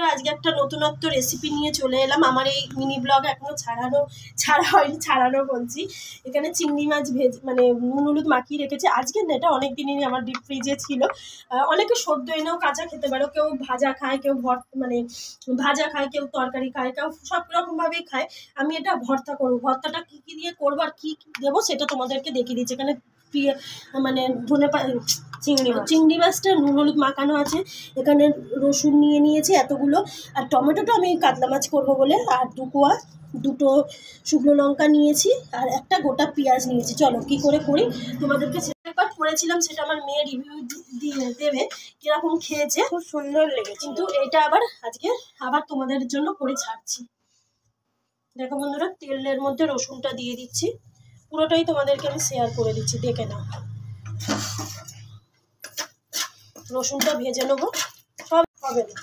বন্ধুরা, আজকে একটা নতুনত্ব রেসিপি নিয়ে চলে এলাম। আমার এই মিনি ব্লগ এখনো ছাড়ানো বলছি। এখানে চিংড়ি মাছ মানে নুন হলুদ মাখিয়ে রেখেছে। আজকে না, এটা অনেক দিনই আমার ডিপ ফ্রিজে ছিল। অনেকে সদ্য এনেও কাঁচা খেতে পারো, কেউ ভাজা খায়, কেউ ভাজা খায়, কেউ তরকারি খায়, কেউ সব রকমভাবেই খায়। আমি এটা ভর্তা করবো। ভর্তাটা কী কী দিয়ে করবো আর কী দেবো সেটা তোমাদেরকে দেখিয়ে দিচ্ছি। এখানে মানে চিংড়ি মাছটা নুন হলুদ মাখানো আছে। এখানে রসুন নিয়ে নিয়েছি এতগুলো, আর টমেটোটা আমি কাতলা মাছ করবো বলে, আর দুটো শুকনো লঙ্কা নিয়েছি, আর একটা গোটা পেঁয়াজ নিয়েছি। চলো কি করে করি তোমাদেরকে একবার করেছিলাম, সেটা আমার মেয়ে রিভিউ দেবে কিরকম খেয়েছে। খুব সুন্দর লেগেছে, কিন্তু এটা আজকে আবার তোমাদের জন্য করে ছাড়ছি। দেখো বন্ধুরা, তেলের মধ্যে রসুনটা দিয়ে দিচ্ছি। পুরোটাই তোমাদেরকে আমি শেয়ার করে দিচ্ছি, দেখে নাও। রসুনটা ভেজে নেবো, সব হবে না।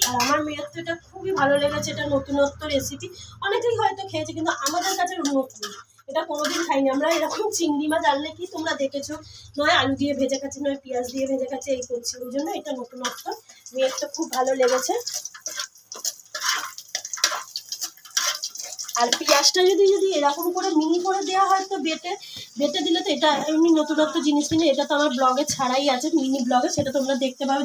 আর আমার মেয়ের তো এটা খুবই ভালো লেগেছে। এটা নতুনত্ব রেসিপি, অনেকেই হয়তো খেয়েছে, কিন্তু আমাদের কাছে নতুন, এটা কোনোদিন খাইনি আমরা। এরকম চিংড়ি মাছ আনলে কি তোমরা দেখেছো, নয় আলু দিয়ে ভেজে খাচ্ছি, নয় পেঁয়াজ দিয়ে ভেজে খাচ্ছি, এই করছি। ওই জন্য এটা নতুনত্ব, মেয়ের তো খুব ভালো লেগেছে। আর পেঁয়াজটা যদি এরকম করে মিনি করে দেওয়া হয়, তো বেটে দিলে তো এটা এমনি নতুনত্ব জিনিস কিনে। এটা তো আমার ব্লগে ছাড়াই আছে, মিনি ব্লগে, সেটা তোমরা দেখতে পাবে।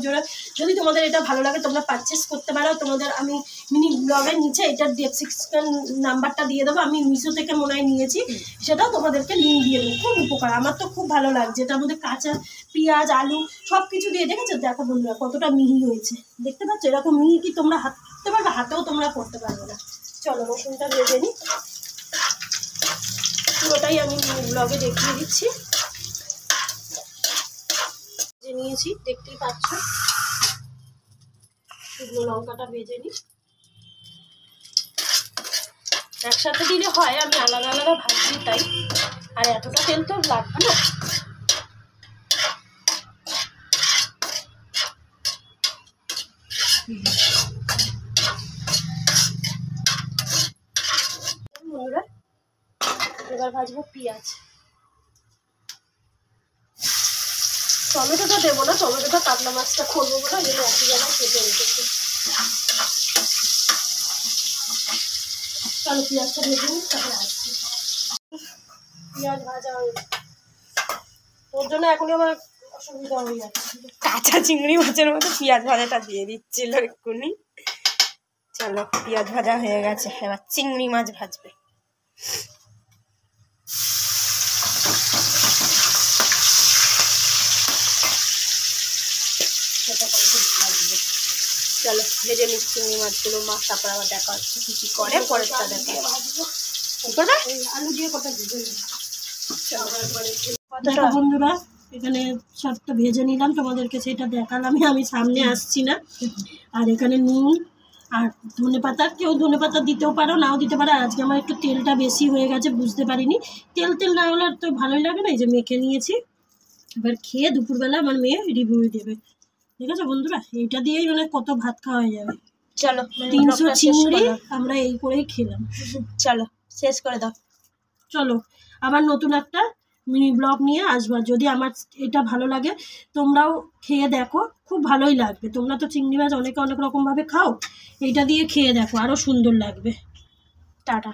যদি তোমাদের এটা ভালো লাগে তোমরা পারচেস করতে পারো। তোমাদের আমি মিনি ব্লগের নিচে এটার ডেসক্রিপশন নাম্বারটা দিয়ে দেবো। আমি মিশো থেকে মনে হয় নিয়েছি, সেটাও তোমাদেরকে লিঙ্ক দিয়ে দেবো। খুব উপকার, আমার তো খুব ভালো লাগছে। এটার মধ্যে কাঁচা পেঁয়াজ, আলু সব কিছু দিয়ে, দেখেছো? দেখো বন্ধুরা কতটা মিহি হয়েছে, দেখতে পাচ্ছ? এরকম মিহি কি তোমরা হাতে পারবে? হাতেও তোমরা করতে পারবে না। চলো রসুনটা ভেজে নিই, পুরোটাই আমি ব্লগে দেখিয়ে দিচ্ছি। ভেজে নিয়েছি, দেখতেই পাচ্ছ। শুকনো লঙ্কাটা ভেজে নিই, একসাথে দিলে হয়, আমি আলাদা আলাদা ভাজছি তাই। আর এতটা তেল তো লাগবে না। এবার ভাজবো পেঁয়াজ। টমেটোটা দেবো না, টমেটোটা কাতলা মাছটা করবো বলে ওই জন্য একই জায়গায় কেটে রেখেছি। চলো পেঁয়াজটা ভেজে নিই, তারপরে আসছি। পেঁয়াজ ভাজা হয়ে ওর জন্য এখনই আমার অসুবিধা হয়ে যাচ্ছে। কাঁচা চিংড়ি মাছের মধ্যে পেঁয়াজ ভাজাটা দিয়ে দিচ্ছিল এক্ষুনি। চলো পেঁয়াজ ভাজা হয়ে গেছে, এবার চিংড়ি মাছ ভাজবে। চলো ভেজে নিচ্ছি চিংড়ি মাছগুলো, মাছ, তারপর আবার দেখা হচ্ছে কি কি করে পরেরটা দেখা। আলু দিয়ে কটা ভেজে নিই। বন্ধুরা এখানে সবটা ভেজে নিলাম, তোমাদেরকে সেটা দেখালাম। আমি সামনে আসছি না। আর এখানে নুন আর ধনেপাতা, কেউ ধনেপাতা দিতেও পারো, নাও দিতে পারো। আজকে আমার একটু তেলটা বেশি হয়ে গেছে, বুঝতে পারিনি। তেল না হলে তো ভালোই লাগে না। এই যে মেখে নিয়েছি, এবার খেয়ে দুপুরবেলা আমার মেয়ে রিভিউ দেবে। ঠিক আছে বন্ধুরা, এইটা দিয়েই মানে কত ভাত খাওয়া হয়ে যাবে। চলো 300 চিংড়ি আমরা এই করেই খেলাম। চলো শেষ করে দাও। চলো আবার নতুন একটা মিনি ব্লগ নিয়ে আসবা। যদি আমার এটা ভালো লাগে তোমরাও খেয়ে দেখো, খুব ভালোই লাগবে। তোমরা তো চিংড়ি মাছ অনেক রকমভাবে খাও, এইটা দিয়ে খেয়ে দেখো, আরও সুন্দর লাগবে। টাটা।